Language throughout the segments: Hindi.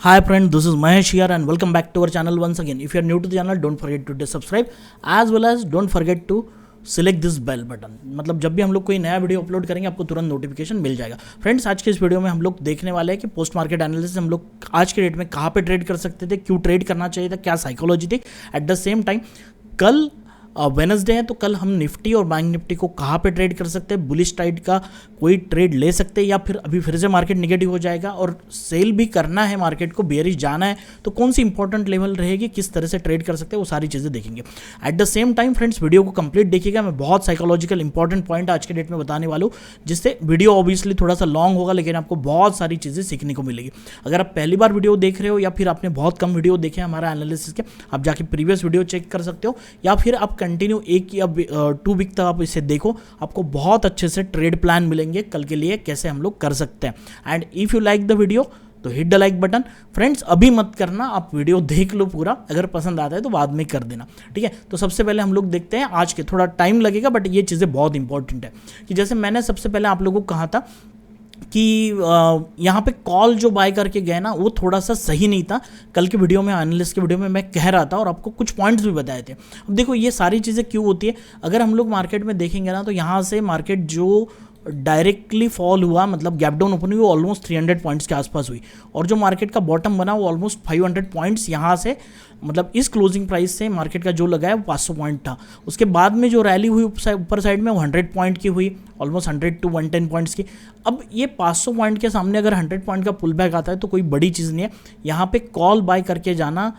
Hi friend, this is Mahesh here and welcome back to our channel once again. If you are new to the channel, don't forget to subscribe as well as don't forget to select this bell button. मतलब जब भी हम लोग कोई नया वीडियो अपलोड करेंगे आपको तुरंत नोटिफिकेशन मिल जाएगा। फ्रेंड्स, आज के इस वीडियो में हम लोग देखने वाले हैं कि पोस्ट मार्केट एनालिसिस हम लोग आज के डेट में कहाँ पे ट्रेड कर सकते थे, क्यों ट्रेड करना चाहिए था, क्या साइकोलॉजी थी। एट द सेम टाइम कल वेनसडे है तो कल हम निफ्टी और बैंक निफ्टी को कहाँ पे ट्रेड कर सकते हैं, बुलिश टाइड का कोई ट्रेड ले सकते हैं या फिर अभी फिर से मार्केट नेगेटिव हो जाएगा और सेल भी करना है, मार्केट को बेयरिश जाना है तो कौन सी इंपॉर्टेंट लेवल रहेगी, किस तरह से ट्रेड कर सकते हैं, वो सारी चीज़ें देखेंगे। At the same time friends, video को कंप्लीट देखिएगा। मैं बहुत साइकोलॉजिकल इंपॉर्टेंट पॉइंट आज के डेट में बताने वाला हूँ, जिससे वीडियो ऑब्वियसली थोड़ा सा लॉन्ग होगा लेकिन आपको बहुत सारी चीज़ें सीखने को मिलेगी। अगर आप पहली बार वीडियो देख रहे हो या फिर आपने बहुत कम वीडियो देखे हमारा एनालिसिस के, आप जाके प्रीवियस वीडियो चेक कर सकते हो या फिर आप कंटिन्यू एक या 2 वीक तक आप इसे देखो, आपको बहुत अच्छे से ट्रेड प्लान मिलेंगे कल के लिए कैसे हम लोग कर सकते हैं। And if you like the video तो hit the like button. Friends, अभी मत करना, आप वीडियो देख लो पूरा, अगर पसंद आता है तो बाद में कर देना, ठीक है। तो सबसे पहले हम लोग देखते हैं आज के, थोड़ा टाइम लगेगा बट ये चीज़ें बहुत इंपॉर्टेंट है कि जैसे मैंने सबसे पहले आप लोगों को कहा था कि यहाँ पे कॉल जो बाय करके गए ना वो थोड़ा सा सही नहीं था। कल के वीडियो में, एनालिस्ट के वीडियो में मैं कह रहा था और आपको कुछ पॉइंट्स भी बताए थे। अब देखो ये सारी चीज़ें क्यों होती है, अगर हम लोग मार्केट में देखेंगे ना तो यहाँ से मार्केट जो डायरेक्टली फॉल हुआ, मतलब गैप डाउन ओपन हुई, वो ऑलमोस्ट 300 पॉइंट्स के आसपास हुई और जो मार्केट का बॉटम बना वो ऑलमोस्ट 500 पॉइंट्स यहाँ से, मतलब इस क्लोजिंग प्राइस से मार्केट का जो लगा है वो 500 पॉइंट था। उसके बाद में जो रैली हुई ऊपर साइड में वो 100 पॉइंट की हुई, ऑलमोस्ट 100 to 110 पॉइंट्स की। अब ये 500 पॉइंट के सामने अगर 100 पॉइंट का पुल बैक आता है तो कोई बड़ी चीज़ नहीं है। यहाँ पे कॉल बाय करके जाना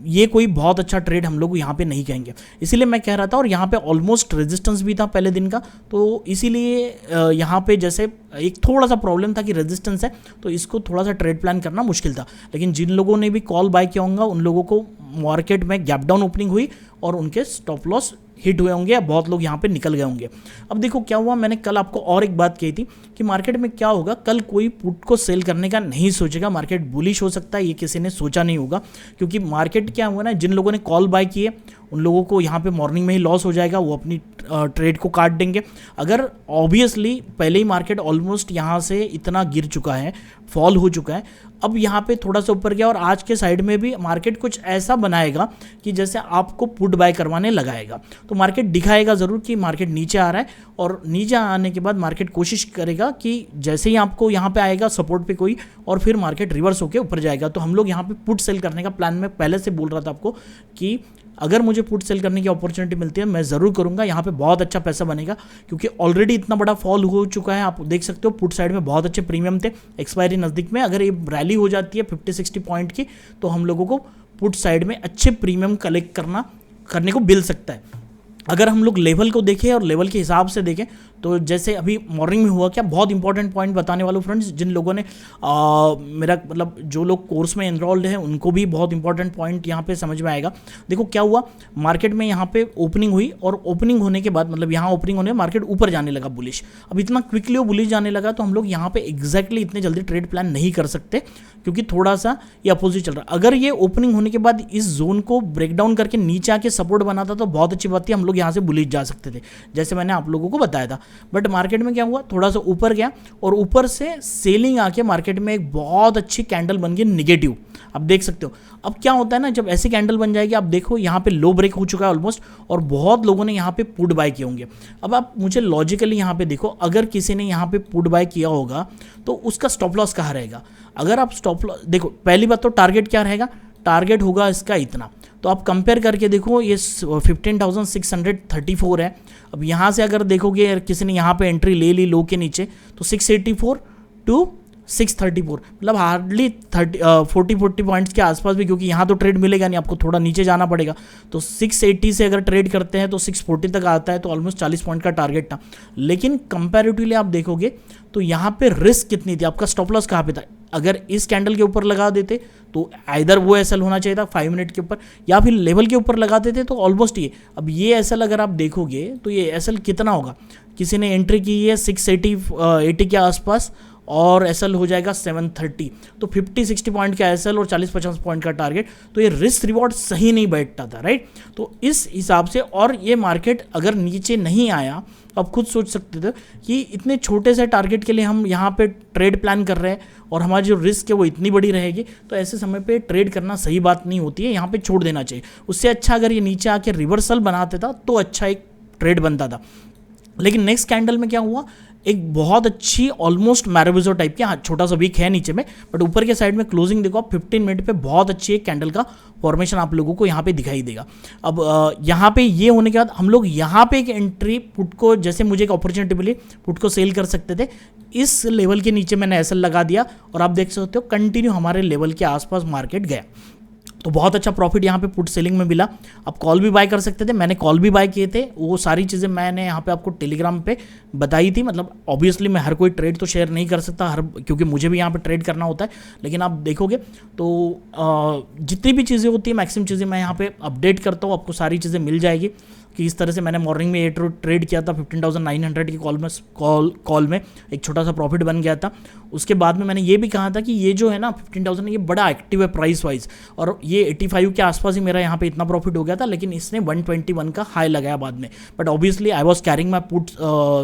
ये कोई बहुत अच्छा ट्रेड हम लोग यहाँ पे नहीं कहेंगे, इसीलिए मैं कह रहा था। और यहाँ पे ऑलमोस्ट रेजिस्टेंस भी था पहले दिन का, तो इसीलिए यहाँ पे जैसे एक थोड़ा सा प्रॉब्लम था कि रेजिस्टेंस है तो इसको थोड़ा सा ट्रेड प्लान करना मुश्किल था। लेकिन जिन लोगों ने भी कॉल बाय किया होगा उन लोगों को मार्केट में गैप डाउन ओपनिंग हुई और उनके स्टॉप लॉस हिट हुए होंगे या बहुत लोग यहाँ पे निकल गए होंगे। अब देखो क्या हुआ, मैंने कल आपको और एक बात कही थी कि मार्केट में क्या होगा, कल कोई पुट को सेल करने का नहीं सोचेगा, मार्केट बुलिश हो सकता है, ये किसी ने सोचा नहीं होगा। क्योंकि मार्केट क्या हुआ ना, जिन लोगों ने कॉल बाय किए उन लोगों को यहाँ पे मॉर्निंग में ही लॉस हो जाएगा, वो अपनी ट्रेड को काट देंगे। अगर ऑब्वियसली पहले ही मार्केट ऑलमोस्ट यहाँ से इतना गिर चुका है, फॉल हो चुका है, अब यहाँ पे थोड़ा सा ऊपर गया और आज के साइड में भी मार्केट कुछ ऐसा बनाएगा कि जैसे आपको पुट बाय करवाने लगाएगा। तो मार्केट दिखाएगा ज़रूर कि मार्केट नीचे आ रहा है और नीचे आने के बाद मार्केट कोशिश करेगा कि जैसे ही आपको यहाँ पे आएगा सपोर्ट पे कोई, और फिर मार्केट रिवर्स होकर ऊपर जाएगा। तो हम लोग यहाँ पे पुट सेल करने का प्लान में पहले से बोल रहा था आपको कि अगर मुझे पुट सेल करने की अपॉर्चुनिटी मिलती है मैं ज़रूर करूंगा, यहाँ पे बहुत अच्छा पैसा बनेगा क्योंकि ऑलरेडी इतना बड़ा फॉल हो चुका है। आप देख सकते हो पुट साइड में बहुत अच्छे प्रीमियम थे, एक्सपायरी नज़दीक में, अगर ये रैली हो जाती है 50-60 पॉइंट की तो हम लोगों को पुट साइड में अच्छे प्रीमियम कलेक्ट करने को मिल सकता है। अगर हम लोग लेवल को देखें और लेवल के हिसाब से देखें तो जैसे अभी मॉर्निंग में हुआ, क्या बहुत इंपॉर्टेंट पॉइंट बताने वाला हूँ फ्रेंड्स, जिन लोगों ने मेरा मतलब जो लोग कोर्स में एनरोल्ड हैं उनको भी बहुत इंपॉर्टेंट पॉइंट यहाँ पे समझ में आएगा। देखो क्या हुआ, मार्केट में यहाँ पे ओपनिंग हुई और ओपनिंग होने के बाद मतलब यहाँ ओपनिंग होने मार्केट ऊपर जाने लगा बुलिश। अब इतना क्विकली वो बुलिश जाने लगा तो हम लोग यहाँ पे एग्जैक्टली इतने जल्दी ट्रेड प्लान नहीं कर सकते क्योंकि थोड़ा सा ये अपोजिट चल रहा है। अगर ये ओपनिंग होने के बाद इस जोन को ब्रेक डाउन करके नीचे आके सपोर्ट बनाता तो बहुत अच्छी बात थी, हम लोग यहाँ से बुलिश जा सकते थे जैसे मैंने आप लोगों को बताया था। बट मार्केट में क्या हुआ, थोड़ा सा ऊपर गया और ऊपर से सेलिंग आके मार्केट में एक बहुत अच्छी कैंडल बन गई नेगेटिव, आप देख सकते हो। अब क्या होता है ना, जब ऐसी कैंडल बन जाएगी, आप देखो यहाँ पे लो ब्रेक हो चुका है ऑलमोस्ट और बहुत लोगों ने यहाँ पे पुट बाय किए होंगे। अब आप मुझे लॉजिकली यहाँ पे देखो, अगर किसी ने यहाँ पे पुट बाय किया होगा तो उसका स्टॉप लॉस कहाँ रहेगा। अगर आप स्टॉप लॉस देखो, पहली बात तो टारगेट क्या रहेगा, टारगेट होगा इसका इतना, तो आप कंपेयर करके देखो ये 15,634 है। अब यहाँ से अगर देखोगे किसी ने यहाँ पे एंट्री ले ली लो के नीचे तो 684 to 634, मतलब हार्डली 40 पॉइंट्स के आसपास भी, क्योंकि यहाँ तो ट्रेड मिलेगा नहीं, आपको थोड़ा नीचे जाना पड़ेगा। तो 680 से अगर ट्रेड करते हैं तो 640 तक आता है, तो ऑलमोस्ट 40 पॉइंट का टारगेट था। लेकिन कंपैरेटिवली आप देखोगे तो यहाँ पे रिस्क कितनी थी, आपका स्टॉप लॉस कहाँ पे था। अगर इस कैंडल के ऊपर लगा देते तो आइदर वो एसएल होना चाहिए था 5 मिनट के ऊपर या फिर लेवल के ऊपर लगा देते तो ऑलमोस्ट ये। अब ये एसएल अगर आप देखोगे तो ये एसएल कितना होगा, किसी ने एंट्री की है 680 के आसपास और एसएल हो जाएगा 730। तो 50-60 पॉइंट का एसएल और 40-50 पॉइंट का टारगेट, तो ये रिस्क रिवॉर्ड सही नहीं बैठता था, राइट। तो इस हिसाब से, और ये मार्केट अगर नीचे नहीं आया, आप खुद सोच सकते थे कि इतने छोटे से टारगेट के लिए हम यहाँ पे ट्रेड प्लान कर रहे हैं और हमारी जो रिस्क है वो इतनी बड़ी रहेगी, तो ऐसे समय पे ट्रेड करना सही बात नहीं होती है, यहाँ पे छोड़ देना चाहिए। उससे अच्छा अगर ये नीचे आके रिवर्सल बनाते था तो अच्छा एक ट्रेड बनता था। लेकिन नेक्स्ट कैंडल में क्या हुआ, एक बहुत अच्छी ऑलमोस्ट मैरोविजो टाइप की, हाँ छोटा सा वीक है नीचे में, बट ऊपर के साइड में क्लोजिंग देखो आप 15 मिनट पे बहुत अच्छी एक कैंडल का फॉर्मेशन आप लोगों को यहाँ पे दिखाई देगा। अब यहाँ पे ये होने के बाद हम लोग यहाँ पे एक एंट्री पुट को, जैसे मुझे एक अपॉर्चुनिटी मिली, पुट को सेल कर सकते थे। इस लेवल के नीचे मैंने एसएल लगा दिया और आप देख सकते हो कंटिन्यू हमारे लेवल के आसपास मार्केट गया, तो बहुत अच्छा प्रॉफिट यहाँ पे पुट सेलिंग में मिला। आप कॉल भी बाय कर सकते थे, मैंने कॉल भी बाय किए थे, वो सारी चीज़ें मैंने यहाँ पे आपको टेलीग्राम पे बताई थी। मतलब ऑब्वियसली मैं हर कोई ट्रेड तो शेयर नहीं कर सकता क्योंकि मुझे भी यहाँ पे ट्रेड करना होता है, लेकिन आप देखोगे तो जितनी भी चीज़ें होती है मैक्सिमम चीज़ें मैं यहाँ पे अपडेट करता हूँ, आपको सारी चीज़ें मिल जाएगी कि इस तरह से मैंने मॉर्निंग में ये ट्रेड किया था 15,900 की कॉल में एक छोटा सा प्रॉफिट बन गया था। उसके बाद में मैंने ये भी कहा था कि ये जो है ना 15,000 ये बड़ा एक्टिव है प्राइस वाइज, और ये 85 के आसपास ही मेरा यहाँ पे इतना प्रॉफिट हो गया था, लेकिन इसने 121 का हाई लगाया बाद में। But obviously I was carrying my put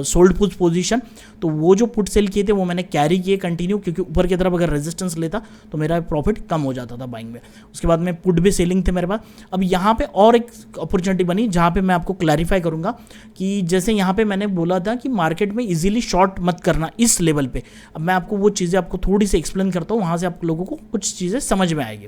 sold put position, तो वो जो पुट सेल किए थे वो मैंने कैरी किए कंटिन्यू, क्योंकि ऊपर की तरफ अगर रेजिस्टेंस लेता तो मेरा प्रॉफिट कम हो जाता था बाइंग में। उसके बाद में पुट भी सेलिंग थे मेरे पास। अब यहाँ पे और एक अपॉर्चुनिटी बनी जहाँ पे मैं आपको क्लैरिफाई करूंगा कि जैसे यहाँ पे मैंने बोला था कि मार्केट में इजीली शॉर्ट मत करना इस लेवल पे। अब मैं आपको वो चीज़ें आपको थोड़ी सी एक्सप्लेन करता हूँ, वहाँ से आप लोगों को कुछ चीज़ें समझ में आएगी।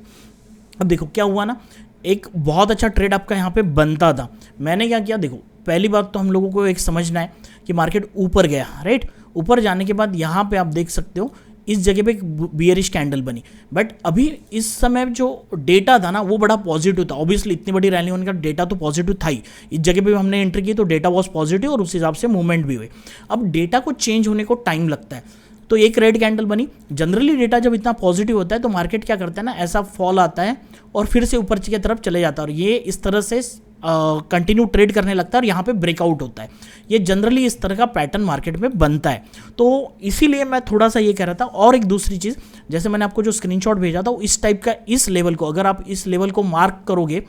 अब देखो क्या हुआ ना, एक बहुत अच्छा ट्रेड आपका यहाँ पे बनता था। मैंने क्या किया, देखो पहली बात तो हम लोगों को एक समझना है कि मार्केट ऊपर गया, राइट। ऊपर जाने के बाद यहाँ पे आप देख सकते हो इस जगह पे एक बियरिश कैंडल बनी, बट अभी इस समय जो डेटा था ना वो बड़ा पॉजिटिव था। ऑब्वियसली इतनी बड़ी रैली होने का डेटा तो पॉजिटिव था ही, इस जगह पे हमने एंट्री की तो डेटा वॉज पॉजिटिव और उस हिसाब से मूवमेंट भी हुई। अब डेटा को चेंज होने को टाइम लगता है, तो एक रेड कैंडल बनी। जनरली डेटा जब इतना पॉजिटिव होता है तो मार्केट क्या करता है ना, ऐसा फॉल आता है और फिर से ऊपर की तरफ चले जाता है और ये इस तरह से कंटिन्यू ट्रेड करने लगता है और यहाँ पे ब्रेकआउट होता है। ये जनरली इस तरह का पैटर्न मार्केट में बनता है, तो इसीलिए मैं थोड़ा सा ये कह रहा था। और एक दूसरी चीज़, जैसे मैंने आपको जो स्क्रीनशॉट भेजा था इस टाइप का, इस लेवल को अगर आप इस लेवल को मार्क करोगे,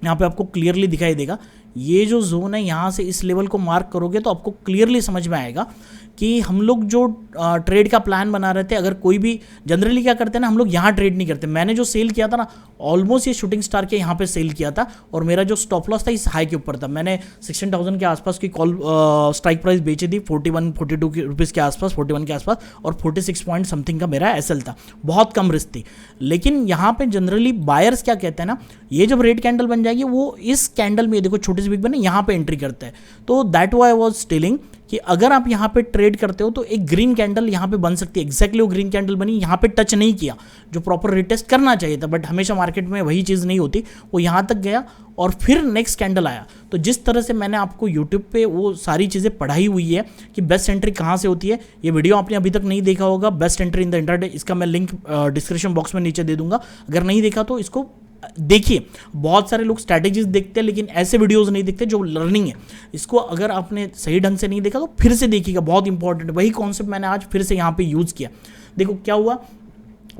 यहाँ पे आपको क्लियरली दिखाई देगा ये जो जोन है, यहाँ से इस लेवल को मार्क करोगे तो आपको क्लियरली समझ में आएगा कि हम लोग जो ट्रेड का प्लान बना रहे थे, अगर कोई भी जनरली क्या करते हैं ना, हम लोग यहाँ ट्रेड नहीं करते। मैंने जो सेल किया था ना ऑलमोस्ट ये शूटिंग स्टार के यहाँ पे सेल किया था और मेरा जो स्टॉप लॉस था इस हाई के ऊपर था। मैंने 16,000 के आसपास की कॉल स्ट्राइक प्राइस बेची थी, 41-42 रुपीज़ के आसपास, 41 के आसपास, और 46 पॉइंट समथिंग का मेरा एसएल था। बहुत कम रिस्क थी। लेकिन यहाँ पे जनरली बायर्स क्या कहते हैं ना, ये जब रेड कैंडल बन जाएगी वो इस कैंडल में देखो छोटी सी बिग बने यहाँ पे एंट्री करता है। तो that why I was telling कि अगर आप यहाँ पे ट्रेड करते हो तो एक ग्रीन कैंडल यहाँ पे बन सकती है। एग्जैक्टली वो ग्रीन कैंडल बनी, यहाँ पे टच नहीं किया जो प्रॉपर रिटेस्ट करना चाहिए था, बट हमेशा मार्केट में वही चीज़ नहीं होती। वो यहाँ तक गया और फिर नेक्स्ट कैंडल आया। तो जिस तरह से मैंने आपको यूट्यूब पे वो सारी चीज़ें पढ़ाई हुई है कि बेस्ट एंट्री कहाँ से होती है, ये वीडियो आपने अभी तक नहीं देखा होगा, best entry in the intraday, इसका मैं लिंक डिस्क्रिप्शन बॉक्स में नीचे दे दूंगा। अगर नहीं देखा तो इसको देखिए। बहुत सारे लोग स्ट्रैटेजीज देखते हैं लेकिन ऐसे वीडियोस नहीं देखते जो लर्निंग है। इसको अगर आपने सही ढंग से नहीं देखा तो फिर से देखिएगा, बहुत इंपॉर्टेंट। वही कॉन्सेप्ट मैंने आज फिर से यहाँ पे यूज़ किया। देखो क्या हुआ,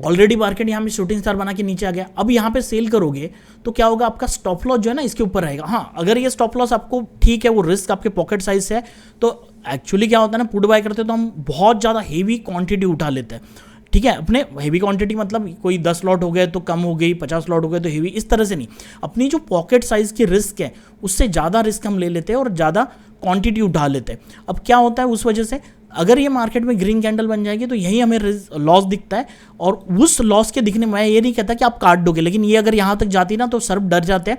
ऑलरेडी मार्केट यहाँ पे शूटिंग स्टार बना के नीचे आ गया। अब यहाँ पे सेल करोगे तो क्या होगा, आपका स्टॉप लॉस जो है ना इसके ऊपर रहेगा। हाँ, अगर ये स्टॉप लॉस आपको ठीक है, वो रिस्क आपके पॉकेट साइज से है, तो एक्चुअली क्या होता है ना, पुट बाय करते हैं तो हम बहुत ज़्यादा हेवी क्वांटिटी उठा लेते हैं। ठीक है, अपने हेवी क्वांटिटी मतलब कोई 10 लॉट हो गए तो कम हो गई, 50 लॉट हो गए तो हेवी, इस तरह से नहीं। अपनी जो पॉकेट साइज़ की रिस्क है उससे ज़्यादा रिस्क हम ले लेते हैं और ज़्यादा क्वांटिटी उठा लेते हैं। अब क्या होता है, उस वजह से अगर ये मार्केट में ग्रीन कैंडल बन जाएगी तो यही हमें लॉस दिखता है। और उस लॉस के दिखने में मैं ये नहीं कहता कि आप काट दोगे, लेकिन ये अगर यहाँ तक जाती ना तो सर्व डर जाते हैं,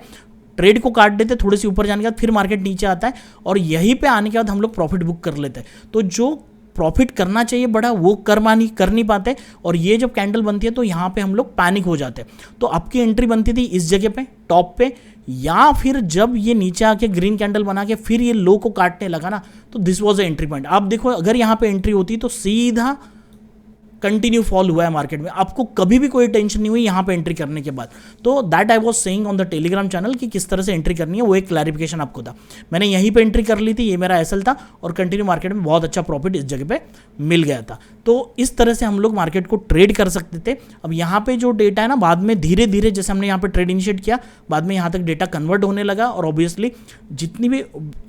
ट्रेड को काट देते, थोड़ी सी ऊपर जाने के बाद फिर मार्केट नीचे आता है और यहीं पे आने के बाद हम लोग प्रॉफिट बुक कर लेते हैं। तो जो प्रॉफिट करना चाहिए बड़ा, वो कर नहीं पाते। और ये जब कैंडल बनती है तो यहाँ पे हम लोग पैनिक हो जाते हैं। तो आपकी एंट्री बनती थी इस जगह पे टॉप पे, या फिर जब ये नीचे आके ग्रीन कैंडल बना के फिर ये लो को काटने लगा ना, तो this was a entry point. आप देखो अगर यहाँ पे एंट्री होती तो सीधा कंटिन्यू फॉल हुआ है मार्केट में, आपको कभी भी कोई टेंशन नहीं हुई यहाँ पे एंट्री करने के बाद। तो that I was saying on the Telegram channel कि किस तरह से एंट्री करनी है, वो एक क्लैरिफिकेशन आपको था। मैंने यहीं पे एंट्री कर ली थी, ये मेरा एसएल था और कंटिन्यू मार्केट में बहुत अच्छा प्रॉफिट इस जगह पे मिल गया था। तो इस तरह से हम लोग मार्केट को ट्रेड कर सकते थे। अब यहाँ पे जो डेटा है ना, बाद में धीरे धीरे जैसे हमने यहाँ पे ट्रेड इनिशिएट किया, बाद में यहाँ तक डेटा कन्वर्ट होने लगा और ऑब्वियसली जितनी भी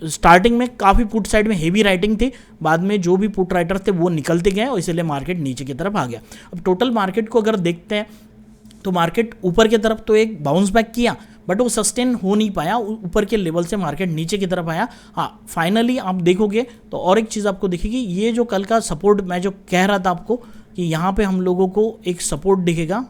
स्टार्टिंग में काफ़ी पुट साइड में हेवी राइटिंग थी, बाद में जो भी पुट राइटर थे वो निकलते गए और इसलिए मार्केट नीचे की तरफ आ गया। अब टोटल मार्केट को अगर देखते हैं तो मार्केट ऊपर की तरफ तो एक बाउंस बैक किया, बट वो सस्टेन हो नहीं पाया, ऊपर के लेवल से मार्केट नीचे की तरफ आया। हाँ, फाइनली आप देखोगे तो और एक चीज़ आपको दिखेगी, ये जो कल का सपोर्ट मैं जो कह रहा था आपको कि यहाँ पे हम लोगों को एक सपोर्ट दिखेगा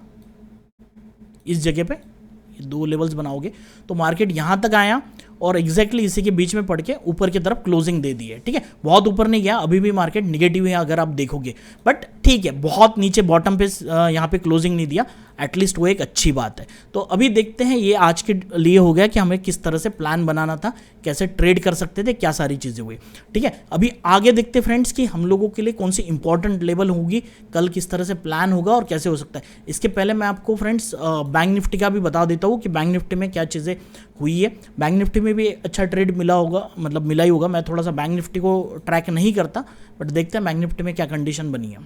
इस जगह पे, ये 2 लेवल्स बनाओगे तो मार्केट यहाँ तक आया और एग्जैक्टली इसी के बीच में पड़ के ऊपर की तरफ क्लोजिंग दे दी है। ठीक है, बहुत ऊपर नहीं गया, अभी भी मार्केट निगेटिव है अगर आप देखोगे, बट ठीक है, बहुत नीचे बॉटम पे यहाँ पे क्लोजिंग नहीं दिया, एटलीस्ट वो एक अच्छी बात है। तो अभी देखते हैं, ये आज के लिए हो गया कि हमें किस तरह से प्लान बनाना था, कैसे ट्रेड कर सकते थे, क्या सारी चीज़ें हुई। ठीक है, अभी आगे देखते फ्रेंड्स कि हम लोगों के लिए कौन सी इंपॉर्टेंट लेवल होगी, कल किस तरह से प्लान होगा और कैसे हो सकता है। इसके पहले मैं आपको फ्रेंड्स बैंक निफ्टी का भी बता देता हूँ कि बैंक निफ्टी में क्या चीज़ें हुई है। बैंक निफ्टी में भी अच्छा ट्रेड मिला होगा, मतलब मिला ही होगा। मैं थोड़ा सा बैंक निफ्टी को ट्रैक नहीं करता, बट देखते हैं बैंक निफ्टी में क्या कंडीशन बनी है।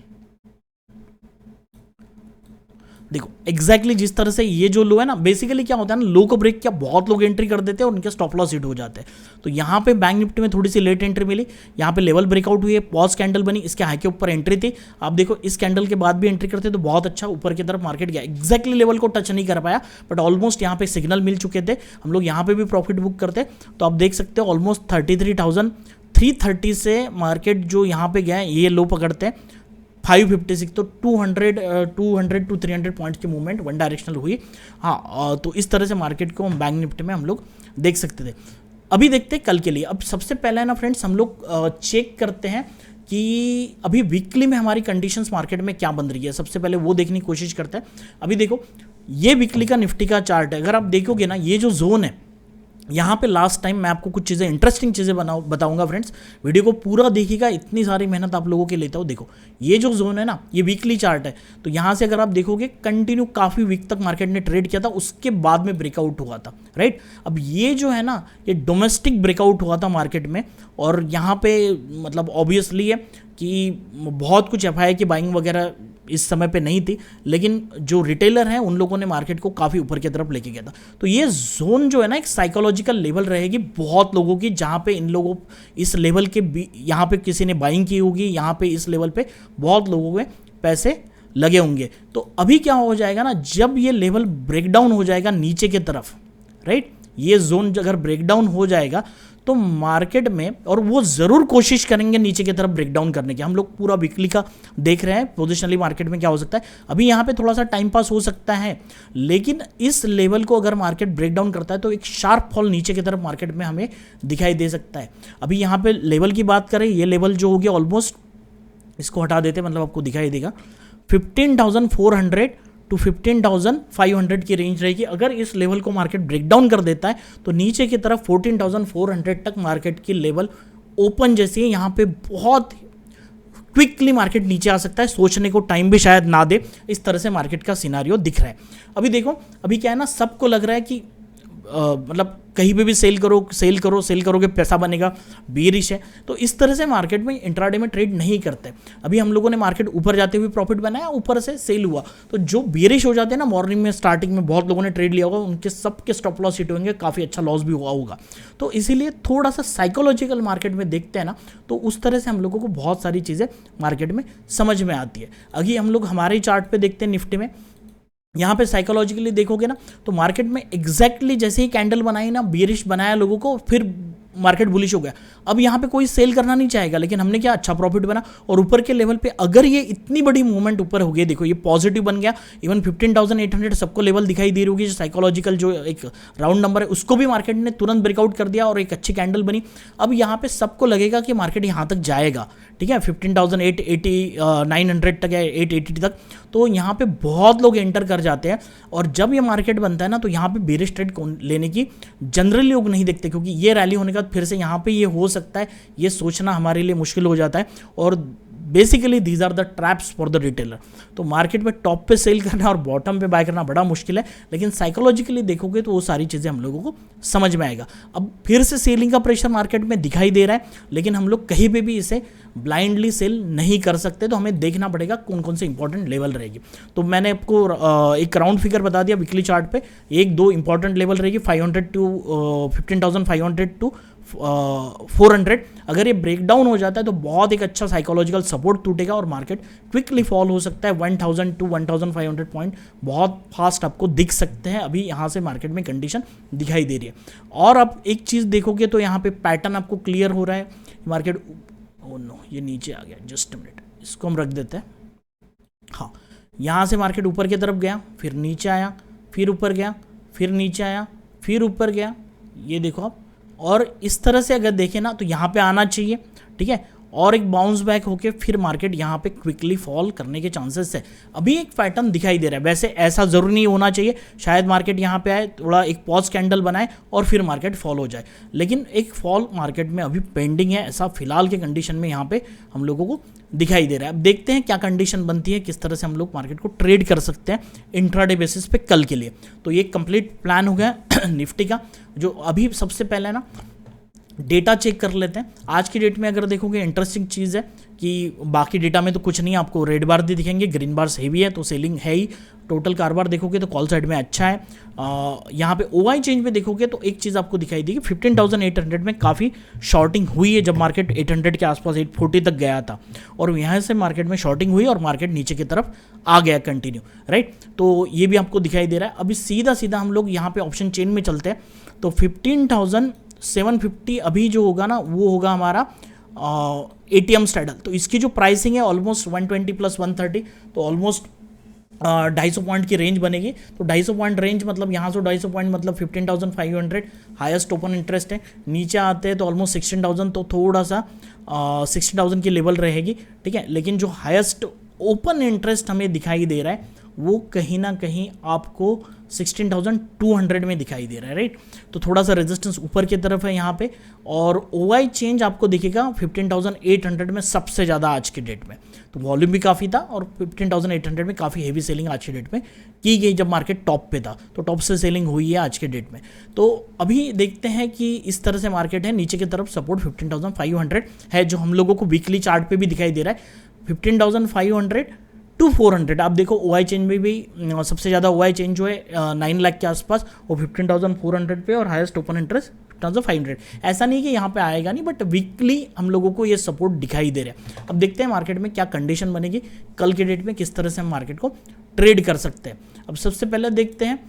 देखो एग्जैक्टली जिस तरह से ये जो लो है ना, बेसिकली क्या होता है ना, लो को ब्रेक किया, बहुत लोग एंट्री कर देते हैं और उनके स्टॉप लॉस हिट हो जाते हैं। तो यहाँ पे बैंक निफ्टी में थोड़ी सी लेट एंट्री मिली, यहाँ पे लेवल ब्रेकआउट हुई है, पॉज कैंडल बनी, इसके हाई के ऊपर एंट्री थी। आप देखो इस कैंडल के बाद भी एंट्री करते तो बहुत अच्छा ऊपर की तरफ मार्केट गया, एग्जैक्टली लेवल को टच नहीं कर पाया, बट ऑलमोस्ट यहाँ पे सिग्नल मिल चुके थे, हम लोग यहाँ पे भी प्रॉफिट बुक करते। तो आप देख सकते हो ऑलमोस्ट 33,330 से मार्केट जो यहाँ पे गया है, ये लो पकड़ते हैं 556, तो 200 टू 300 पॉइंट्स की मूवमेंट वन डायरेक्शनल हुई। हाँ, तो इस तरह से मार्केट को हम बैंक निफ्टी में हम लोग देख सकते थे। अभी देखते हैं कल के लिए। अब सबसे पहले ना फ्रेंड्स, हम लोग चेक करते हैं कि अभी वीकली में हमारी कंडीशंस मार्केट में क्या बन रही है, सबसे पहले वो देखने की कोशिश करते हैं। अभी देखो ये वीकली का निफ्टी का चार्ट है, अगर आप देखोगे ना, ये जो जोन है यहाँ पे लास्ट टाइम मैं आपको कुछ चीज़ें इंटरेस्टिंग चीज़ें बताऊंगा फ्रेंड्स, वीडियो को पूरा देखिएगा, इतनी सारी मेहनत आप लोगों के लेता हूँ। देखो ये जो जोन है ना, ये वीकली चार्ट है, तो यहाँ से अगर आप देखोगे कंटिन्यू काफ़ी वीक तक मार्केट ने ट्रेड किया था, उसके बाद में ब्रेकआउट हुआ था, राइट। अब ये जो है ना, ये डोमेस्टिक ब्रेकआउट हुआ था मार्केट में, और यहाँ पे मतलब ऑब्वियसली है कि बहुत कुछ एफआई की बाइंग वगैरह इस समय पे नहीं थी, लेकिन जो रिटेलर हैं उन लोगों ने मार्केट को काफ़ी ऊपर की तरफ लेके गया था। तो ये जोन जो है ना, एक साइकोलॉजिकल लेवल रहेगी बहुत लोगों की, जहाँ पे इन लोगों इस लेवल के यहाँ पे किसी ने बाइंग की होगी, यहाँ पे इस लेवल पे बहुत लोगों के पैसे लगे होंगे। तो अभी क्या हो जाएगा ना, जब ये लेवल ब्रेकडाउन हो जाएगा नीचे की तरफ, राइट, ये जोन अगर ब्रेकडाउन हो जाएगा तो मार्केट में, और वो ज़रूर कोशिश करेंगे नीचे की तरफ ब्रेकडाउन करने की। हम लोग पूरा वीकली का देख रहे हैं पोजिशनली मार्केट में क्या हो सकता है। अभी यहाँ पे थोड़ा सा टाइम पास हो सकता है, लेकिन इस लेवल को अगर मार्केट ब्रेकडाउन करता है तो एक शार्प फॉल नीचे की तरफ मार्केट में हमें दिखाई दे सकता है। अभी यहाँ पे लेवल की बात करें, ये लेवल जो हो गया ऑलमोस्ट, इसको हटा देते, मतलब आपको दिखाई देगा 15,400 टू 15,500 की रेंज रहेगी। अगर इस लेवल को मार्केट ब्रेकडाउन कर देता है तो नीचे की तरफ 14,400 तक मार्केट की लेवल ओपन जैसी है, यहाँ पे बहुत क्विकली मार्केट नीचे आ सकता है, सोचने को टाइम भी शायद ना दे, इस तरह से मार्केट का सिनारियो दिख रहा है। अभी देखो, अभी क्या है ना, सबको लग रहा है कि मतलब कहीं पे भी सेल करोगे पैसा बनेगा, बेरिश है, तो इस तरह से मार्केट में इंट्राडे में ट्रेड नहीं करते। अभी हम लोगों ने मार्केट ऊपर जाते हुए प्रॉफिट बनाया, ऊपर से सेल हुआ, तो जो बेरिश हो जाते हैं ना मॉर्निंग में, स्टार्टिंग में बहुत लोगों ने ट्रेड लिया होगा, उनके सबके स्टॉप लॉस हिट होंगे, काफ़ी अच्छा लॉस भी हुआ होगा। तो इसीलिए थोड़ा सा साइकोलॉजिकल मार्केट में देखते हैं ना, तो उस तरह से हम लोगों को बहुत सारी चीज़ें मार्केट में समझ में आती है। अभी हम लोग हमारे चार्ट पे देखते हैं निफ्टी में, यहाँ पे साइकोलॉजिकली देखोगे ना, तो मार्केट में एग्जैक्टली जैसे ही कैंडल बनाई ना, बेरिश बनाया लोगों को, फिर मार्केट बुलिश हो गया। अब यहाँ पे कोई सेल करना नहीं चाहेगा, लेकिन हमने क्या, अच्छा प्रॉफिट बना, और ऊपर के लेवल पे अगर ये इतनी बड़ी मूवमेंट ऊपर हो गई, देखो ये पॉजिटिव बन गया, इवन 15,800 सबको लेवल दिखाई दे रही होगी, जो साइकोलॉजिकल जो एक राउंड नंबर है उसको भी मार्केट ने तुरंत ब्रेकआउट कर दिया और एक अच्छी कैंडल बनी। अब यहाँ पे सबको लगेगा कि मार्केट यहाँ तक जाएगा, ठीक है, 15,880 तक है, 880 तक, तो यहाँ पे बहुत लोग एंटर कर जाते हैं। और जब ये मार्केट बनता है ना, तो यहाँ पे बेरिश ट्रेड लेने की जनरली लोग नहीं देखते, क्योंकि ये रैली होने का फिर से यहाँ पे ये हो सकता है, ये सोचना हमारे लिए मुश्किल हो जाता है। और basically these are the traps for the retailer. तो मार्केट में टॉप पे सेल करना और बॉटम पे बाय करना बड़ा मुश्किल है, लेकिन साइकोलॉजिकली देखोगे तो वो सारी चीज़ें हम लोगों को समझ में आएगा। अब फिर से सेलिंग का प्रेशर मार्केट में दिखाई दे रहा है, लेकिन हम लोग कहीं पे भी इसे ब्लाइंडली सेल नहीं कर सकते, तो हमें देखना पड़ेगा कौन कौन से इंपॉर्टेंट लेवल रहेगी। तो मैंने आपको एक राउंड फिगर बता दिया वीकली चार्ट पे, एक दो इंपॉर्टेंट लेवल रहेगी 500 टू 15,500 टू 400। अगर ये ब्रेकडाउन हो जाता है तो बहुत एक अच्छा साइकोलॉजिकल सपोर्ट टूटेगा और मार्केट क्विकली फॉल हो सकता है। 1000 टू 1500 पॉइंट बहुत फास्ट आपको दिख सकते हैं। अभी यहाँ से मार्केट में कंडीशन दिखाई दे रही है। और अब एक चीज़ देखोगे तो यहाँ पे पैटर्न आपको क्लियर हो रहा है। मार्केट ओ नो, ये नीचे आ गया, जस्ट मिनट, इसको हम रख देते हैं। हाँ, यहाँ से मार्केट ऊपर की तरफ गया, फिर नीचे आया, फिर ऊपर गया, फिर नीचे आया, फिर ऊपर गया, ये देखो आप। और इस तरह से अगर देखें ना तो यहाँ पे आना चाहिए, ठीक है, और एक बाउंस बैक होके फिर मार्केट यहाँ पे क्विकली फॉल करने के चांसेस है। अभी एक पैटर्न दिखाई दे रहा है, वैसे ऐसा ज़रूरी नहीं होना चाहिए, शायद मार्केट यहाँ पे आए, थोड़ा एक पॉज कैंडल बनाए और फिर मार्केट फॉल हो जाए, लेकिन एक फॉल मार्केट में अभी पेंडिंग है, ऐसा फिलहाल के कंडीशन में यहाँ पे हम लोगों को दिखाई दे रहा है। अब देखते हैं क्या कंडीशन बनती है, किस तरह से हम लोग मार्केट को ट्रेड कर सकते हैं इंट्राडे बेसिस पे कल के लिए। तो ये कंप्लीट प्लान हो गया निफ्टी का। जो अभी सबसे पहले ना डेटा चेक कर लेते हैं। आज की डेट में अगर देखोगे इंटरेस्टिंग चीज़ है कि बाकी डेटा में तो कुछ नहीं, आपको रेड बार भी दिखेंगे, ग्रीन बार्स हेवी है तो सेलिंग है ही। टोटल कारोबार देखोगे तो कॉल साइड में अच्छा है। यहाँ पे ओआई चेंज में देखोगे तो एक चीज़ आपको दिखाई देगी, 15,800 में काफ़ी शॉर्टिंग हुई है जब मार्केट 800 के आसपास 840 तक गया था, और यहाँ से मार्केट में शॉर्टिंग हुई और मार्केट नीचे की तरफ आ गया कंटिन्यू, राइट। तो ये भी आपको दिखाई दे रहा है। अभी सीधा सीधा हम लोग यहाँ पे ऑप्शन चेन में चलते हैं तो 15,750 अभी जो होगा ना वो होगा हमारा एटीएम स्टैडल। तो इसकी जो प्राइसिंग है ऑलमोस्ट 120 प्लस 130, तो ऑलमोस्ट 250 पॉइंट की रेंज बनेगी। तो 250 पॉइंट रेंज मतलब यहाँ से 250 पॉइंट मतलब 15,500 हाईएस्ट ओपन इंटरेस्ट है। नीचे आते हैं तो ऑलमोस्ट 16,000, तो थोड़ा सा 16,000 की लेवल रहेगी, ठीक है। लेकिन जो हाईएस्ट ओपन इंटरेस्ट हमें दिखाई दे रहा है वो कहीं ना कहीं आपको 16,200 में दिखाई दे रहा है, राइट। तो थोड़ा सा रेजिस्टेंस ऊपर की तरफ है यहाँ पे, और ओआई चेंज आपको दिखेगा 15,800 में सबसे ज़्यादा आज की डेट में। तो वॉल्यूम भी काफ़ी था और 15,800 में काफ़ी हेवी सेलिंग आज की डेट में की गई जब मार्केट टॉप पे था, तो टॉप से सेलिंग हुई है आज के डेट में। तो अभी देखते हैं कि इस तरह से मार्केट है। नीचे की तरफ सपोर्ट 15,500 है जो हम लोगों को वीकली चार्ट पे भी दिखाई दे रहा है, 15,500 टू 400। आप देखो ओआई चेंज में भी सबसे ज़्यादा ओआई चेंज जो है 9 लाख के आसपास वो 15,400 पे, और हाईएस्ट ओपन इंटरेस्ट 15,500। ऐसा नहीं कि यहाँ पे आएगा नहीं, बट वीकली हम लोगों को ये सपोर्ट दिखाई दे रहा है। अब देखते हैं मार्केट में क्या कंडीशन बनेगी कल के डेट में, किस तरह से हम मार्केट को ट्रेड कर सकते हैं। अब सबसे पहले देखते हैं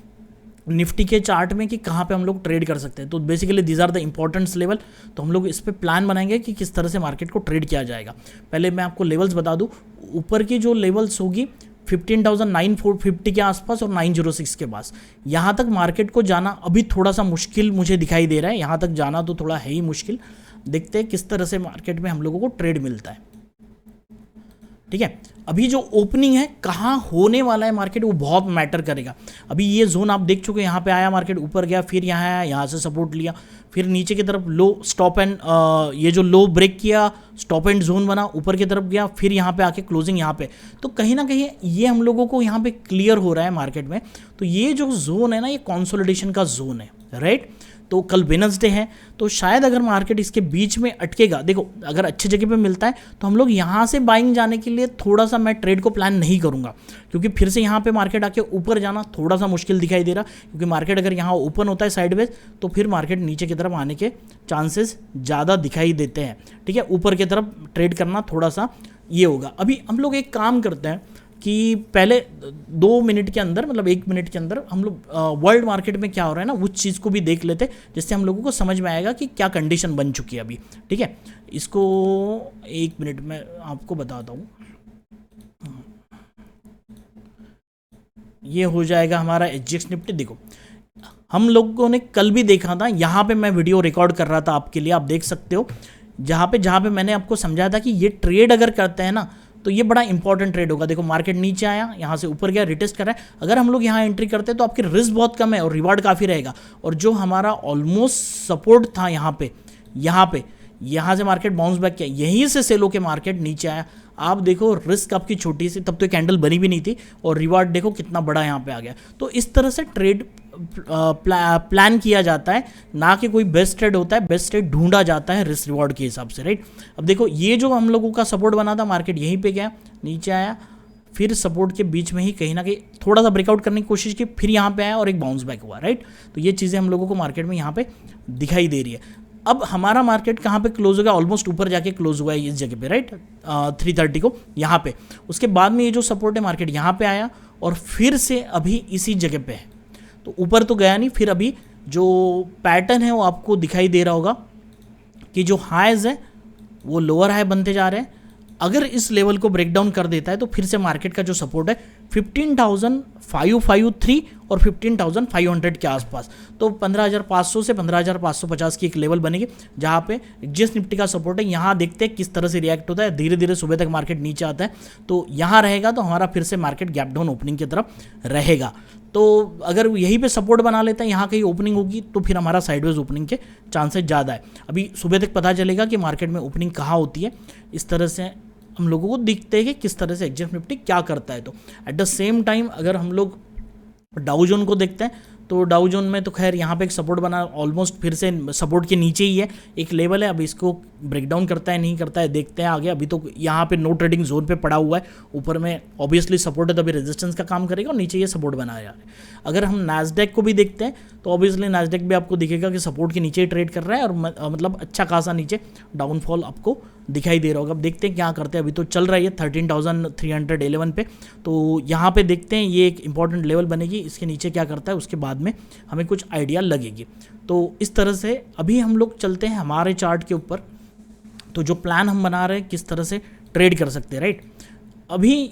निफ्टी के चार्ट में कि कहाँ पे हम लोग ट्रेड कर सकते हैं। तो basically these are the importants level. तो हम लोग इस पे प्लान बनाएंगे कि किस तरह से मार्केट को ट्रेड किया जाएगा। पहले मैं आपको लेवल्स बता दूं, ऊपर की जो लेवल्स होगी 15,950 के आसपास और 906 के पास, यहाँ तक मार्केट को जाना अभी थोड़ा सा मुश्किल मुझे दिखाई दे रहा है। यहाँ तक जाना तो थोड़ा है ही मुश्किल। देखते हैं किस तरह से मार्केट में हम लोगों को ट्रेड मिलता है, ठीक है। अभी जो ओपनिंग है कहाँ होने वाला है मार्केट वो बहुत मैटर करेगा। अभी ये जोन आप देख चुके हैं, यहाँ पे आया मार्केट ऊपर गया, फिर यहाँ आया, यहाँ से सपोर्ट लिया, फिर नीचे की तरफ लो स्टॉप एंड ये जो लो ब्रेक किया, स्टॉप एंड जोन बना, ऊपर की तरफ गया, फिर यहाँ पे आके क्लोजिंग यहाँ पे। तो कहीं ना कहीं ये हम लोगों को यहाँ पे क्लियर हो रहा है मार्केट में। तो ये जो जोन है ना, ये कंसोलिडेशन का जोन है, राइट। तो कल वेडनेसडे है, तो शायद अगर मार्केट इसके बीच में अटकेगा, देखो अगर अच्छी जगह पे मिलता है तो हम लोग यहाँ से बाइंग जाने के लिए थोड़ा सा मैं ट्रेड को प्लान नहीं करूँगा, क्योंकि फिर से यहाँ पे मार्केट आके ऊपर जाना थोड़ा सा मुश्किल दिखाई दे रहा। क्योंकि मार्केट अगर यहाँ ओपन होता है साइडवेज तो फिर मार्केट नीचे की तरफ आने के चांसेस ज़्यादा दिखाई देते हैं, ठीक है। ऊपर की तरफ ट्रेड करना थोड़ा सा ये होगा। अभी हम लोग एक काम करते हैं कि पहले 2 मिनट के अंदर, मतलब 1 मिनट के अंदर हम लोग वर्ल्ड मार्केट में क्या हो रहा है ना उस चीज़ को भी देख लेते, जिससे हम लोगों को समझ में आएगा कि क्या कंडीशन बन चुकी है अभी, ठीक है। इसको 1 मिनट में आपको बताता हूँ। ये हो जाएगा हमारा एचजीएक्स निफ्टी। देखो हम लोगों ने कल भी देखा था, यहाँ पे मैं वीडियो रिकॉर्ड कर रहा था आपके लिए, आप देख सकते हो, जहाँ पे मैंने आपको समझाया था कि ये ट्रेड अगर करते हैं ना तो ये बड़ा इंपॉर्टेंट ट्रेड होगा। देखो मार्केट नीचे आया, यहाँ से ऊपर गया, रिटेस्ट कर रहा है। अगर हम लोग यहाँ एंट्री करते हैं तो आपकी रिस्क बहुत कम है और रिवार्ड काफ़ी रहेगा। और जो हमारा ऑलमोस्ट सपोर्ट था यहाँ से मार्केट बाउंस बैक किया, यहीं से सेल होके मार्केट नीचे आया। आप देखो रिस्क आपकी छोटी सी, तब तो कैंडल बनी भी नहीं थी, और रिवार्ड देखो कितना बड़ा यहाँ पे आ गया। तो इस तरह से ट्रेड प्लान किया जाता है, ना कि कोई बेस्ट ट्रेड होता है, बेस्ट ट्रेड ढूंढा जाता है रिस्क रिवॉर्ड के हिसाब से, राइट। अब देखो ये जो हम लोगों का सपोर्ट बना था, मार्केट यहीं पे गया, नीचे आया, फिर सपोर्ट के बीच में ही कहीं ना कहीं थोड़ा सा ब्रेकआउट करने की कोशिश की, फिर यहाँ पे आया और एक बाउंस बैक हुआ, राइट। तो ये चीज़ें हम लोगों को मार्केट में यहाँ पे दिखाई दे रही है। अब हमारा मार्केट कहाँ पे क्लोज हो गया, ऑलमोस्ट ऊपर जाके क्लोज हुआ है इस जगह पे, राइट, 330 को यहाँ पे। उसके बाद में ये जो सपोर्ट है मार्केट यहाँ पे आया और फिर से अभी इसी जगह पे है, तो ऊपर तो गया नहीं, फिर अभी जो पैटर्न है वो आपको दिखाई दे रहा होगा कि जो हाईज है वो लोअर हाई बनते जा रहे हैं। अगर इस लेवल को ब्रेक डाउन कर देता है तो फिर से मार्केट का जो सपोर्ट है 15,553 और 15,500 के आसपास, तो 15,500 से 15,550 की एक लेवल बनेगी जहाँ पे जिस निफ्टी का सपोर्ट है। यहाँ देखते हैं किस तरह से रिएक्ट होता है, धीरे धीरे सुबह तक मार्केट नीचे आता है, तो यहाँ रहेगा तो हमारा फिर से मार्केट गैप डाउन ओपनिंग की तरफ रहेगा। तो अगर यहीं पे सपोर्ट बना लेता है, यहाँ कहीं ओपनिंग होगी तो फिर हमारा साइडवेज ओपनिंग के चांसेस ज़्यादा है। अभी सुबह तक पता चलेगा कि मार्केट में ओपनिंग कहाँ होती है। इस तरह से हम लोगों को दिखते हैं कि किस तरह से एग्जीएफ निफ्टी क्या करता है। तो एट द सेम टाइम अगर हम लोग डाउ जोन को देखते हैं तो डाउ जोन में तो खैर यहाँ पे एक सपोर्ट बना, ऑलमोस्ट फिर से सपोर्ट के नीचे ही है, एक लेवल है। अब इसको ब्रेक डाउन करता है नहीं करता है देखते हैं आगे। अभी तो यहाँ पे नो ट्रेडिंग जोन पे पड़ा हुआ है, ऊपर में ऑब्वियसली सपोर्ट है तभी रेजिस्टेंस का काम करेगा, और नीचे ये सपोर्ट बनाया है। अगर हम नैस्डैक को भी देखते हैं तो ऑब्वियसली नैस्डैक भी आपको दिखेगा कि सपोर्ट के नीचे ही ट्रेड कर रहा है, और मतलब अच्छा खासा नीचे डाउनफॉल आपको दिखाई दे रहा होगा। अब देखते हैं क्या करते हैं। अभी तो चल रहा है ये 13,311 पे, तो यहाँ पे देखते हैं ये एक इंपॉर्टेंट लेवल बनेगी, इसके नीचे क्या करता है उसके बाद में हमें कुछ आइडिया लगेगी। तो इस तरह से अभी हम लोग चलते हैं हमारे चार्ट के ऊपर, तो जो प्लान हम बना रहे हैं किस तरह से ट्रेड कर सकते हैं, राइट। अभी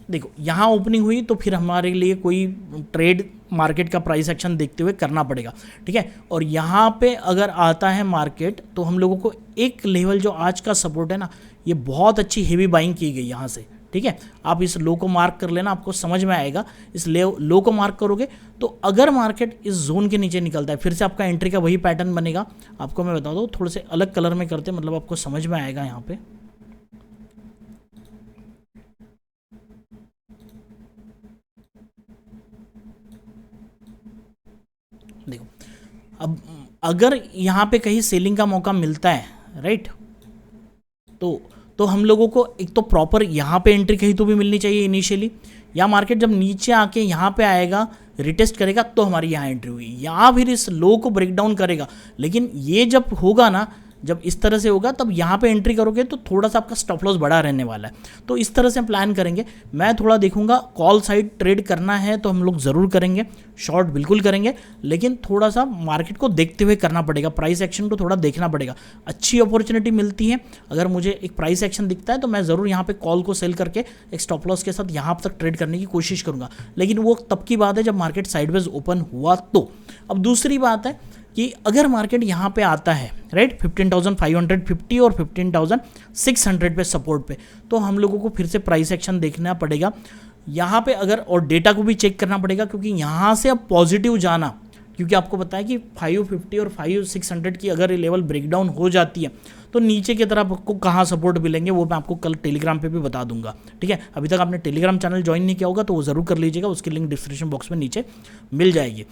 देखो यहाँ ओपनिंग हुई तो फिर हमारे लिए कोई ट्रेड मार्केट का प्राइस एक्शन देखते हुए करना पड़ेगा, ठीक है। और यहाँ पे अगर आता है मार्केट तो हम लोगों को एक लेवल जो आज का सपोर्ट है ना, ये बहुत अच्छी हेवी बाइंग की गई यहाँ से, ठीक है। आप इस लो को मार्क कर लेना, आपको समझ में आएगा। इस लो को मार्क करोगे तो अगर मार्केट इस जोन के नीचे निकलता है फिर से आपका एंट्री का वही पैटर्न बनेगा। आपको मैं बता दूँ थोड़े से अलग कलर में करते, मतलब आपको समझ में आएगा। यहाँ पे देखो, अब अगर यहाँ पे कहीं सेलिंग का मौका मिलता है, राइट, तो हम लोगों को एक तो प्रॉपर यहाँ पे एंट्री कहीं तो भी मिलनी चाहिए इनिशियली, या मार्केट जब नीचे आके यहाँ पे आएगा रिटेस्ट करेगा तो हमारी यहाँ एंट्री हुई, या फिर इस लो को ब्रेक डाउन करेगा। लेकिन ये जब होगा ना, जब इस तरह से होगा तब यहाँ पे एंट्री करोगे तो थोड़ा सा आपका स्टॉप लॉस बड़ा रहने वाला है। तो इस तरह से हम प्लान करेंगे। मैं थोड़ा देखूंगा, कॉल साइड ट्रेड करना है तो हम लोग ज़रूर करेंगे, शॉर्ट बिल्कुल करेंगे, लेकिन थोड़ा सा मार्केट को देखते हुए करना पड़ेगा, प्राइस एक्शन को थोड़ा देखना पड़ेगा। अच्छी अपॉर्चुनिटी मिलती है, अगर मुझे एक प्राइस एक्शन दिखता है तो मैं ज़रूर यहाँ पे कॉल को सेल करके एक स्टॉप लॉस के साथ यहाँ तक ट्रेड करने की कोशिश करूँगा, लेकिन वो तब की बात है जब मार्केट साइडवेज ओपन हुआ तो। अब दूसरी बात है कि अगर मार्केट यहाँ पे आता है, राइट, 15,550 और 15,600 पे सपोर्ट पे, तो हम लोगों को फिर से प्राइस एक्शन देखना पड़ेगा यहाँ पे। अगर और डेटा को भी चेक करना पड़ेगा, क्योंकि यहाँ से अब पॉजिटिव जाना, क्योंकि आपको पता है कि 550 और 5,600 की अगर ये लेवल ब्रेकडाउन हो जाती है तो नीचे की तरफ आपको कहाँ सपोर्ट मिलेंगे वो मैं आपको कल टेलीग्राम पे भी बता दूंगा, ठीक है। अभी तक आपने टेलीग्राम चैनल ज्वाइन नहीं किया होगा तो वो ज़रूर कर लीजिएगा, उसकी लिंक डिस्क्रिप्शन बॉक्स में नीचे मिल जाएगी।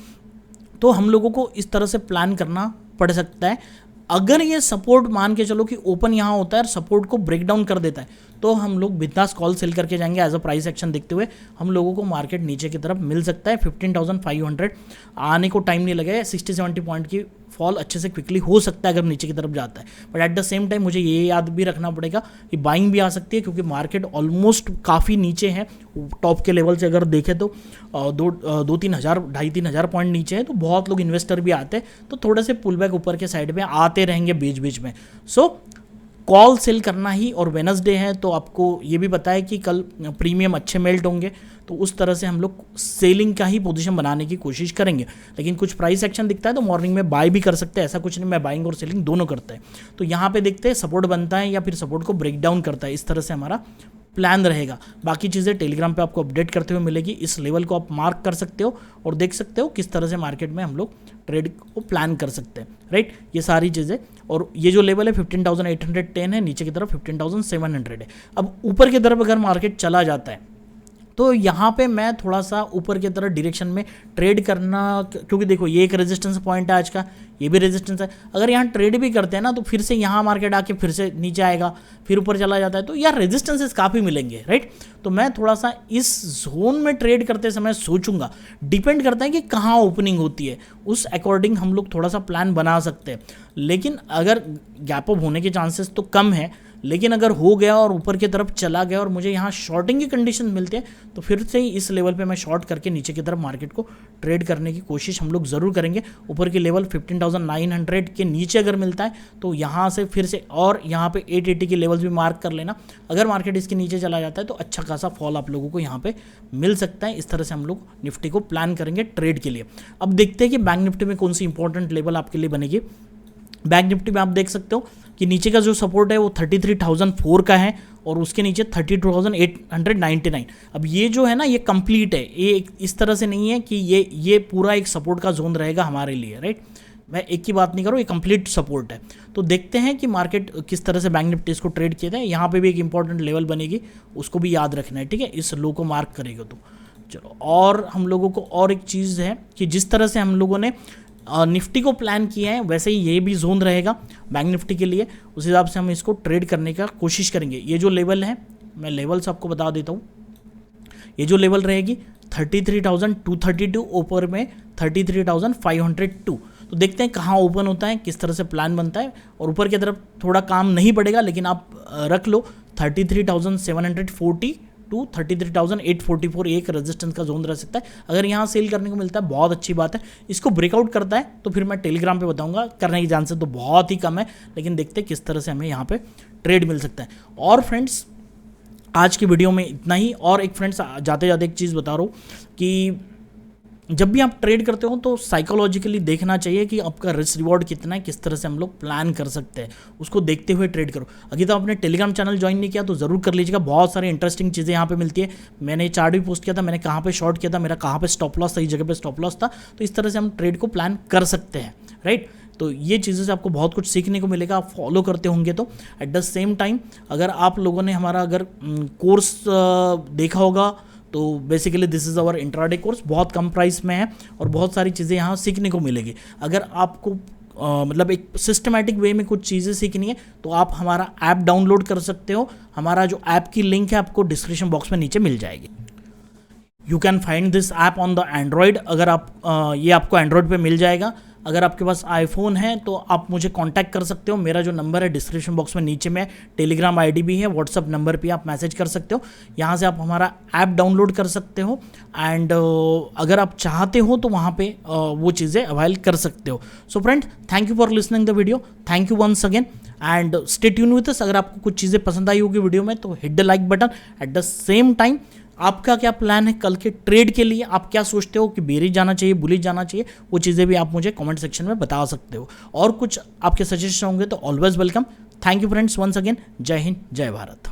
तो हम लोगों को इस तरह से प्लान करना पड़ सकता है। अगर ये सपोर्ट मान के चलो कि ओपन यहाँ होता है और सपोर्ट को ब्रेक डाउन कर देता है तो हम लोग बिंदास कॉल सेल करके जाएंगे। एज अ प्राइस एक्शन देखते हुए हम लोगों को मार्केट नीचे की तरफ मिल सकता है। 15,500 आने को टाइम नहीं लगेगा, 60-70 पॉइंट की फॉल अच्छे से क्विकली हो सकता है अगर नीचे की तरफ जाता है। But at the same time मुझे ये याद भी रखना पड़ेगा कि बाइंग भी आ सकती है, क्योंकि मार्केट ऑलमोस्ट काफ़ी नीचे है टॉप के लेवल से। अगर देखें तो 2-3 हज़ार 2,500-3 हज़ार पॉइंट नीचे है, तो बहुत लोग इन्वेस्टर भी आते हैं, तो थोड़े से पुल बैक ऊपर के साइड में आते रहेंगे बीच बीच में। सो कॉल सेल करना ही, और वेडनेसडे है तो आपको ये भी पता है कि कल प्रीमियम अच्छे मेल्ट होंगे, तो उस तरह से हम लोग सेलिंग का ही पोजीशन बनाने की कोशिश करेंगे। लेकिन कुछ प्राइस एक्शन दिखता है तो मॉर्निंग में बाय भी कर सकते हैं, ऐसा कुछ नहीं, मैं बाइंग और सेलिंग दोनों करता है। तो यहाँ पे देखते हैं सपोर्ट बनता है या फिर सपोर्ट को ब्रेक डाउन करता है, इस तरह से हमारा प्लान रहेगा। बाकी चीज़ें टेलीग्राम पे आपको अपडेट करते हुए मिलेगी। इस लेवल को आप मार्क कर सकते हो और देख सकते हो किस तरह से मार्केट में हम लोग ट्रेड को प्लान कर सकते हैं, राइट। ये सारी चीज़ें, और ये जो लेवल है 15,810 है, नीचे की तरफ 15,700 है। अब ऊपर की तरफ अगर मार्केट चला जाता है तो यहाँ पे मैं थोड़ा सा ऊपर की तरफ डायरेक्शन में ट्रेड करना, क्योंकि देखो ये एक रेजिस्टेंस पॉइंट है आज का, ये भी रेजिस्टेंस है। अगर यहाँ ट्रेड भी करते हैं ना तो फिर से यहाँ मार्केट आके फिर से नीचे आएगा, फिर ऊपर चला जाता है, तो यार रेजिस्टेंसेस काफ़ी मिलेंगे, राइट। तो मैं थोड़ा सा इस जोन में ट्रेड करते समय सोचूंगा, डिपेंड करता है कि कहाँ ओपनिंग होती है, उस अकॉर्डिंग हम लोग थोड़ा सा प्लान बना सकते हैं। लेकिन अगर गैप अप होने के चांसेस तो कम है, लेकिन अगर हो गया और ऊपर की तरफ चला गया और मुझे यहाँ शॉर्टिंग की कंडीशन मिलती है तो फिर से ही इस लेवल पे मैं शॉर्ट करके नीचे की तरफ मार्केट को ट्रेड करने की कोशिश हम लोग ज़रूर करेंगे। ऊपर की लेवल 15,900 के नीचे अगर मिलता है तो यहाँ से फिर से, और यहाँ पे 880 की लेवल्स भी मार्क कर लेना। अगर मार्केट इसके नीचे चला जाता है तो अच्छा खासा फॉल आप लोगों को यहाँ पे मिल सकता है। इस तरह से हम लोग निफ्टी को प्लान करेंगे ट्रेड के लिए। अब देखते हैं कि बैंक निफ्टी में कौन सी इंपॉर्टेंट लेवल आपके लिए बनेगी। बैंक निफ्टी में आप देख सकते हो कि नीचे का जो सपोर्ट है वो 33,004 का है और उसके नीचे 32,899। अब ये जो है ना ये कंप्लीट है, ये इस तरह से नहीं है कि ये पूरा एक सपोर्ट का जोन रहेगा हमारे लिए, राइट। मैं एक की बात नहीं कर रहा हूँ, ये कंप्लीट सपोर्ट है। तो देखते हैं कि मार्केट किस तरह से बैंक निफ्टी इसको ट्रेड किया था। यहाँ पे भी एक इंपॉर्टेंट लेवल बनेगी, उसको भी याद रखना है, ठीक है। इस लो को मार्क करेगा तो चलो। और हम लोगों को और एक चीज़ है कि जिस तरह से हम लोगों ने निफ्टी को प्लान किया है वैसे ही ये भी जोन रहेगा बैंक निफ्टी के लिए, उस हिसाब से हम इसको ट्रेड करने का कोशिश करेंगे। ये जो लेवल है, मैं लेवल्स आपको बता देता हूँ। ये जो लेवल रहेगी 33,232, ऊपर में 33,502। तो देखते हैं कहाँ ओपन होता है, किस तरह से प्लान बनता है। और ऊपर की तरफ थोड़ा काम नहीं पड़ेगा, लेकिन आप रख लो 33,740 टू 33,844 एक रेजिस्टेंस का जोन रह सकता है। अगर यहाँ सेल करने को मिलता है बहुत अच्छी बात है, इसको ब्रेकआउट करता है तो फिर मैं टेलीग्राम पे बताऊंगा। करने की चांसेस तो बहुत ही कम है, लेकिन देखते हैं किस तरह से हमें यहाँ पे ट्रेड मिल सकता है। और फ्रेंड्स आज की वीडियो में इतना ही। और एक फ्रेंड्स जाते जाते एक चीज़ बता रहा हूँ कि जब भी आप ट्रेड करते हो तो साइकोलॉजिकली देखना चाहिए कि आपका रिस्क रिवॉर्ड कितना है, किस तरह से हम लोग प्लान कर सकते हैं, उसको देखते हुए ट्रेड करो। अगर तो आपने टेलीग्राम चैनल ज्वाइन नहीं किया तो ज़रूर कर लीजिएगा, बहुत सारी इंटरेस्टिंग चीज़ें यहाँ पे मिलती है। मैंने चार्ट भी पोस्ट किया था, मैंने कहाँ पे शॉर्ट किया था, मेरा कहाँ पे स्टॉप लॉस, सही जगह पे स्टॉप लॉस था। तो इस तरह से हम ट्रेड को प्लान कर सकते हैं, राइट। तो ये चीज़ों से आपको बहुत कुछ सीखने को मिलेगा, आप फॉलो करते होंगे तो। एट द सेम टाइम अगर आप लोगों ने हमारा अगर कोर्स देखा होगा तो basically this is our intraday course, बहुत कम प्राइस में है और बहुत सारी चीज़ें यहाँ सीखने को मिलेगी। अगर आपको मतलब एक सिस्टमैटिक वे में कुछ चीज़ें सीखनी है तो आप हमारा ऐप डाउनलोड कर सकते हो। हमारा जो ऐप की लिंक है आपको डिस्क्रिप्शन बॉक्स में नीचे मिल जाएगी। You can find this app on the Android. अगर आप ये आपको एंड्रॉयड पे मिल जाएगा। अगर आपके पास आईफोन है तो आप मुझे कांटेक्ट कर सकते हो। मेरा जो नंबर है डिस्क्रिप्शन बॉक्स में नीचे में, टेलीग्राम आईडी भी है, व्हाट्सअप नंबर पे आप मैसेज कर सकते हो। यहाँ से आप हमारा ऐप डाउनलोड कर सकते हो एंड अगर आप चाहते हो तो वहाँ पे वो चीज़ें अवेल कर सकते हो। So friend, thank you for listening the video, thank you once again and stay tune with us. अगर आपको कुछ चीज़ें पसंद आई होगी वीडियो में तो hit the like button. At the same time आपका क्या प्लान है कल के ट्रेड के लिए, आप क्या सोचते हो कि बेरिश जाना चाहिए, बुलिश जाना चाहिए, वो चीज़ें भी आप मुझे कमेंट सेक्शन में बता सकते हो। और कुछ आपके सजेशन होंगे तो always welcome. Thank you friends once again. जय हिंद, जय भारत।